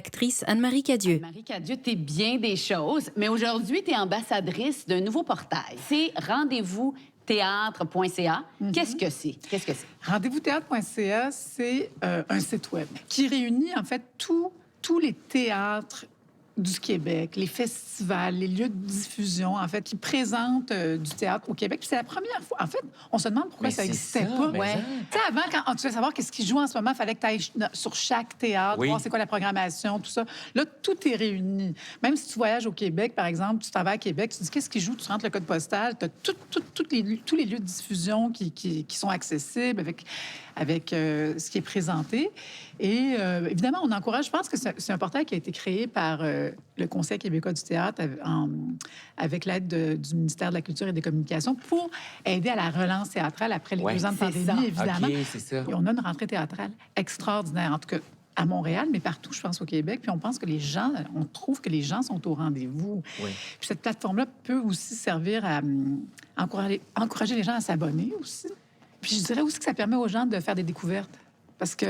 Actrice Anne-Marie Cadieux. Marie Cadieux, t'es bien des choses, mais aujourd'hui, tu es ambassadrice d'un nouveau portail. C'est rendez-vous théâtre.ca. Qu'est-ce que c'est? Qu'est-ce que c'est? Rendez-vous théâtre.ca, c'est un site web qui réunit en fait tous les théâtres du Québec, les festivals, les lieux de diffusion, en fait, qui présentent du théâtre au Québec. Puis c'est la première fois. En fait, on se demande pourquoi ça n'existait pas. Ouais. Tu sais, avant, quand tu veux savoir qu'est-ce qui joue en ce moment, il fallait que tu ailles sur chaque théâtre, voir c'est quoi la programmation, tout ça. Là, tout est réuni. Même si tu voyages au Québec, par exemple, tu t'en vas à Québec, tu dis qu'est-ce qui joue, tu rentres le code postal, tu as tous les lieux de diffusion qui sont accessibles avec ce qui est présenté. Et évidemment, on encourage, je pense que c'est un portail qui a été créé par le Conseil québécois du théâtre avec l'aide du ministère de la Culture et des Communications pour aider à la relance théâtrale après les 2 ans de pandémie, évidemment. OK, c'est ça. Et on a une rentrée théâtrale extraordinaire, en tout cas à Montréal, mais partout, je pense, au Québec. Puis on pense que on trouve que les gens sont au rendez-vous. Oui. Puis cette plateforme-là peut aussi servir à encourager les gens à s'abonner aussi. Puis je dirais aussi que ça permet aux gens de faire des découvertes. Parce qu'il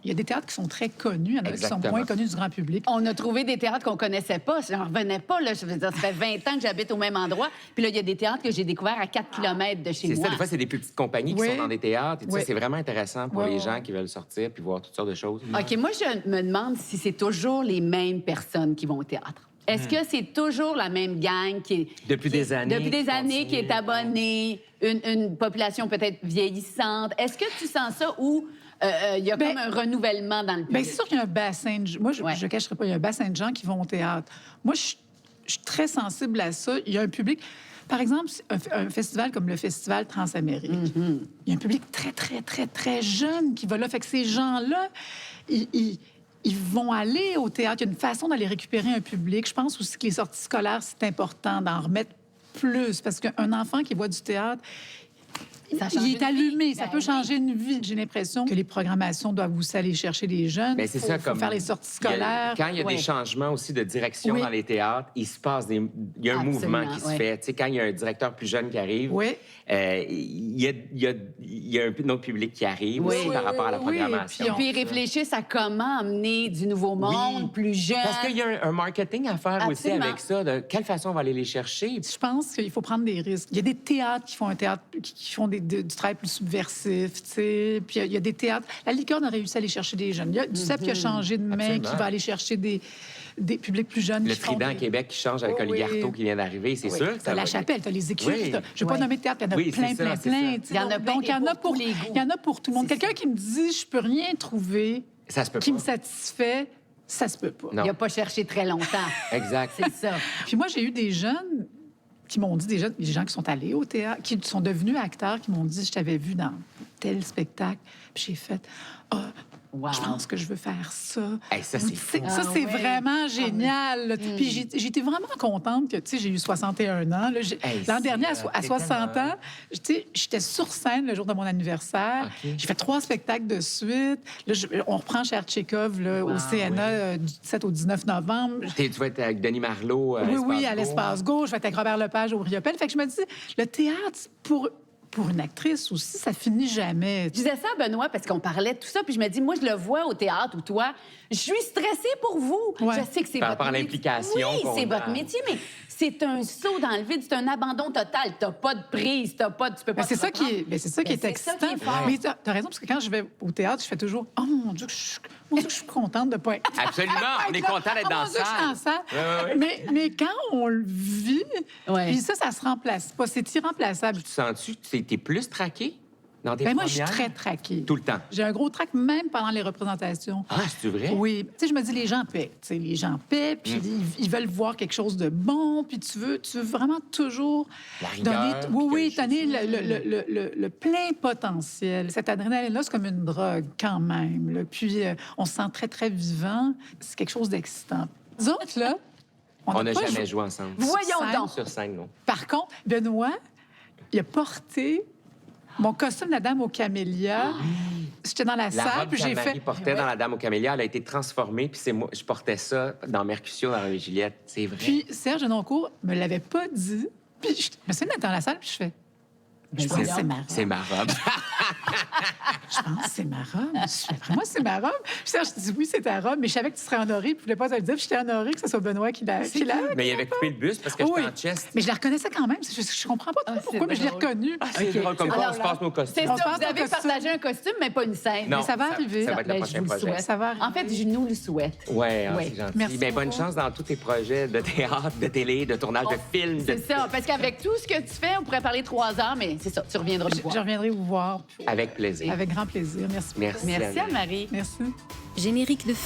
y a des théâtres qui sont très connus, il y en a qui sont moins connus du grand public. On a trouvé des théâtres qu'on connaissait pas. J'en revenais pas, là. Je veux dire, ça fait 20 ans que j'habite au même endroit. Puis là, il y a des théâtres que j'ai découverts à 4 km de chez moi. C'est ça, des fois, c'est des plus petites compagnies qui Oui. sont dans des théâtres. Et tout Oui. ça, c'est vraiment intéressant pour Oui, les oui, gens oui. qui veulent sortir puis voir toutes sortes de choses. OK, moi, je me demande si c'est toujours les mêmes personnes qui vont au théâtre. Est-ce que c'est toujours la même gang qui est... Depuis des années. Depuis des années, qui est abonnée, une population peut-être vieillissante. Est-ce que tu sens ça ou il y a comme un renouvellement dans le public? Bien, c'est sûr qu'il y a un bassin de... Moi, je Ouais. ne cacherai pas, il y a un bassin de gens qui vont au théâtre. Moi, je suis très sensible à ça. Il y a un public... Par exemple, un festival comme le Festival Transamérique, il y a un public très, très, très, très jeune qui va là. Fait que ces gens-là, ils vont aller au théâtre. Il y a une façon d'aller récupérer un public. Je pense aussi que les sorties scolaires, c'est important d'en remettre plus. Parce qu'un enfant qui voit du théâtre, Ça change il est une allumé. vie. Ça Ben peut oui. changer une vie. J'ai l'impression que les programmations doivent aussi aller chercher les jeunes. Ben, c'est faut, ça, faut comme faire les sorties scolaires. Quand il y a Ouais. des changements aussi de direction Oui. dans les théâtres, il se passe il y a un Absolument, mouvement qui se ouais. fait. Tu sais, quand il y a un directeur plus jeune qui arrive, Oui. il y a un autre public qui arrive Oui. aussi par rapport à la Oui, programmation. puis Puis ils réfléchissent à comment amener du nouveau monde, Oui. plus jeune. Parce qu'il y a un marketing à faire aussi Absolument. avec ça. De quelle façon on va aller les chercher? Je pense qu'il faut prendre des risques. Il y a des théâtres qui font qui font du travail plus subversif, tu sais. Puis il y a des théâtres. La Licorne a réussi à aller chercher des jeunes. Il y a du CEP qui a changé de main, Absolument. qui va aller chercher des publics plus jeunes. Le qui font Trident des- Québec qui change avec Oh, oui. Oligarto qui vient d'arriver, c'est Oui. sûr. que ça T'as la va- Chapelle, t'as les écuries. Oui. Je ne vais pas Oui. nommer de théâtre, il y en a Oui, plein, c'est plein, ça, c'est plein. ça. tu sais. Il y en a plein Donc, et il y en a pour tous pour les goûts. il y en a pour tout le monde. C'est Quelqu'un qui me dit, je peux rien trouver Ça se peut qui pas. me satisfait, ça se peut pas. Non. Il n'a pas cherché très longtemps. Exact. C'est ça. Puis moi, j'ai eu des jeunes qui m'ont dit, des gens qui sont allés au théâtre, qui sont devenus acteurs, qui m'ont dit, je t'avais vu dans tel spectacle. Puis j'ai fait, ah, Wow. je pense que je veux faire ça. Hey, ça, c'est fou. Ça, Ah c'est ouais. vraiment génial. là. Puis j'étais vraiment contente que, tu sais, j'ai eu 61 ans. Là. Hey, L'an dernier, c'est, à c'est 60 tellement- ans, tu sais, j'étais sur scène le jour de mon anniversaire. OK. J'ai fait 3 spectacles de suite. Là, on reprend Cher Tchekhov là, au CNA du 17 au 19 novembre. Tu vas être avec Denis Marleau à Oui, l'Espace à Go. l'Espace Gauche. Je vais être avec Robert Lepage au Riopelle. Fait que je me dis, le théâtre, pour une actrice aussi, ça finit jamais. Je disais ça à Benoît parce qu'on parlait de tout ça, puis je me dis, moi, je le vois au théâtre ou toi, je suis stressée pour vous. Ouais. Je sais que c'est Par votre rapport à métier. l'implication Oui, qu'on c'est a. votre métier, mais c'est un saut dans le vide, c'est un abandon total. T'as pas de prise, tu peux pas C'est te ça qui reprendre. est, c'est ça qui est Ben, c'est ça excitant. qui est fort. Mais t'as raison, parce que quand je vais au théâtre, je fais toujours « Oh mon Dieu, que je suis contente de ne pas être... » Absolument, on est content d'être Oh dans mon la Dieu, je suis en salle. salle. Mais quand on le vit, Ouais. puis ça se remplace pas. C'est irremplaçable. Tu sens-tu que t'es plus traqué dans tes Ben moi, premières? je suis très traquée. Tout le temps. J'ai un gros trac même pendant les représentations. Ah, c'est vrai? Oui. Tu sais, je me dis, les gens paient. Tu sais, les gens paient, puis ils veulent voir quelque chose de bon, puis tu veux vraiment toujours La rigueur, puis oui, quelque donner chose. le plein potentiel. Cette adrénaline-là, c'est comme une drogue, quand même. Là. Puis, on se sent très, très vivant. C'est quelque chose d'excitant. Nous autres, là, On n'a pas jamais joué. joué ensemble. Voyons scène. donc. Sur scène, non. Par contre, Benoît, il a porté mon costume de la Dame aux camélias. J'étais dans la La salle, robe puis j'ai qu'Anne-Marie fait... portait dans La Dame aux Camélias, elle a été transformée, puis c'est moi, je portais ça dans Mercutio, dans la Juliette. C'est vrai. Puis Serge Denoncourt me l'avait pas dit. Puis je me suis mis dans la salle, puis je fais... Je pense que c'est ma robe. C'est ma robe. Je pense que c'est ma robe. Après moi, c'est ma robe. Puis Serge, je dis oui, c'est ta robe, mais je savais que tu serais honorée. Puis je voulais pas te le dire. Puis j'étais honorée que ce soit Benoît qui l'a. Mais il avait coupé le buste parce que Oui. j'étais en chest. Mais je la reconnaissais quand même. Je comprends pas trop pourquoi, mais je l'ai reconnue. C'est drôle, comme quoi on se passe nos C'est costumes. On ça, passe vous au avez costume. partagé un costume, mais pas une scène. Non, Mais ça va arriver. Ça va être le Ben, je prochain vous le projet. souhaite. Ça va arriver. En fait, je nous le souhaite. Ouais, Oui. c'est gentil. Merci Ben, bonne beaucoup. chance dans tous tes projets de théâtre, de télé, de tournage de films. C'est ça, parce qu'avec tout ce que tu fais, on pourrait parler 3 heures, mais c'est ça, tu reviendras nous Je voir. reviendrai vous voir. Avec plaisir. Avec grand plaisir. Merci. Merci. Merci Anne. Anne-Marie. Merci. Générique de fin.